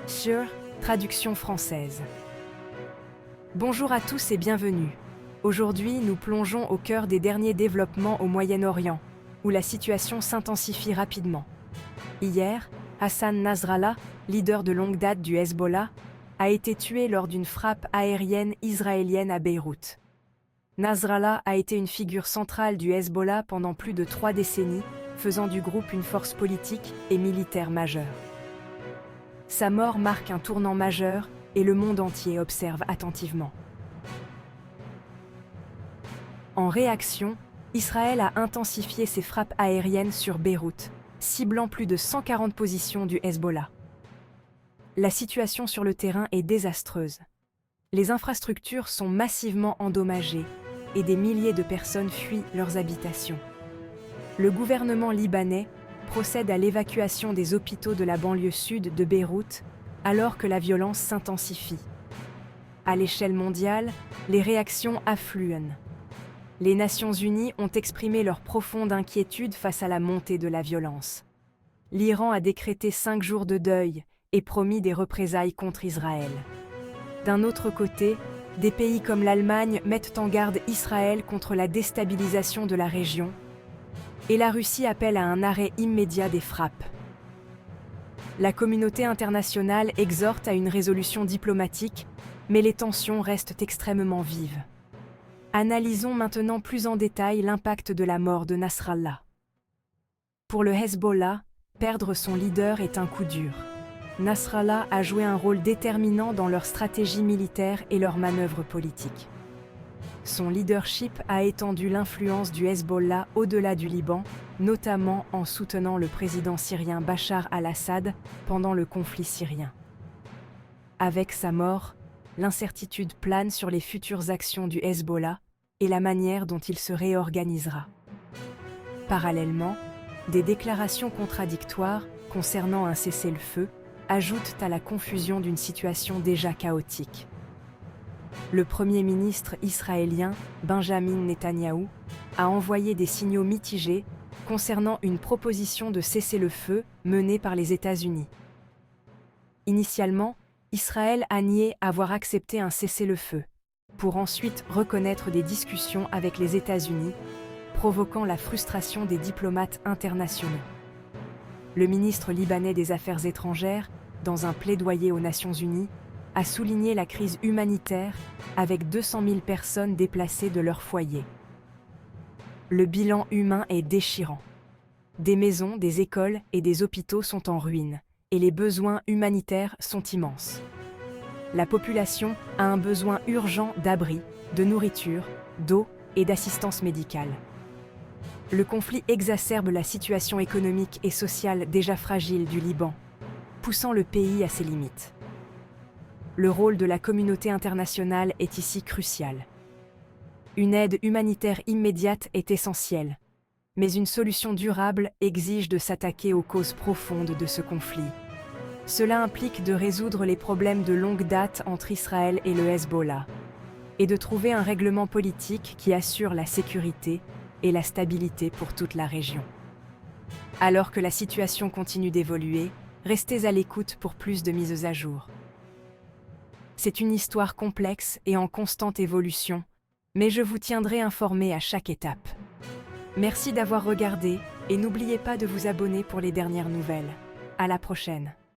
Sur traduction française. Bonjour à tous et bienvenue. Aujourd'hui, nous plongeons au cœur des derniers développements au Moyen-Orient, où la situation s'intensifie rapidement. Hier, Hassan Nasrallah, leader de longue date du Hezbollah, a été tué lors d'une frappe aérienne israélienne à Beyrouth. Nasrallah a été une figure centrale du Hezbollah pendant plus de 3 décennies, faisant du groupe une force politique et militaire majeure. Sa mort marque un tournant majeur et le monde entier observe attentivement. En réaction, Israël a intensifié ses frappes aériennes sur Beyrouth, ciblant plus de 140 positions du Hezbollah. La situation sur le terrain est désastreuse. Les infrastructures sont massivement endommagées et des milliers de personnes fuient leurs habitations. Le gouvernement libanais procède à l'évacuation des hôpitaux de la banlieue sud de Beyrouth alors que la violence s'intensifie. À l'échelle mondiale, les réactions affluent. Les Nations Unies ont exprimé leur profonde inquiétude face à la montée de la violence. L'Iran a décrété 5 jours de deuil et promis des représailles contre Israël. D'un autre côté, des pays comme l'Allemagne mettent en garde Israël contre la déstabilisation de la région, et la Russie appelle à un arrêt immédiat des frappes. La communauté internationale exhorte à une résolution diplomatique, mais les tensions restent extrêmement vives. Analysons maintenant plus en détail l'impact de la mort de Nasrallah. Pour le Hezbollah, perdre son leader est un coup dur. Nasrallah a joué un rôle déterminant dans leur stratégie militaire et leurs manœuvres politiques. Son leadership a étendu l'influence du Hezbollah au-delà du Liban, notamment en soutenant le président syrien Bachar al-Assad pendant le conflit syrien. Avec sa mort, l'incertitude plane sur les futures actions du Hezbollah et la manière dont il se réorganisera. Parallèlement, des déclarations contradictoires concernant un cessez-le-feu ajoutent à la confusion d'une situation déjà chaotique. Le Premier ministre israélien, Benjamin Netanyahou, a envoyé des signaux mitigés concernant une proposition de cessez-le-feu menée par les États-Unis. Initialement, Israël a nié avoir accepté un cessez-le-feu, pour ensuite reconnaître des discussions avec les États-Unis, provoquant la frustration des diplomates internationaux. Le ministre libanais des Affaires étrangères, dans un plaidoyer aux Nations Unies, a souligné la crise humanitaire avec 200 000 personnes déplacées de leur foyer. Le bilan humain est déchirant. Des maisons, des écoles et des hôpitaux sont en ruine, et les besoins humanitaires sont immenses. La population a un besoin urgent d'abri, de nourriture, d'eau et d'assistance médicale. Le conflit exacerbe la situation économique et sociale déjà fragile du Liban, poussant le pays à ses limites. Le rôle de la communauté internationale est ici crucial. Une aide humanitaire immédiate est essentielle, mais une solution durable exige de s'attaquer aux causes profondes de ce conflit. Cela implique de résoudre les problèmes de longue date entre Israël et le Hezbollah, et de trouver un règlement politique qui assure la sécurité et la stabilité pour toute la région. Alors que la situation continue d'évoluer, restez à l'écoute pour plus de mises à jour. C'est une histoire complexe et en constante évolution, mais je vous tiendrai informé à chaque étape. Merci d'avoir regardé et n'oubliez pas de vous abonner pour les dernières nouvelles. À la prochaine.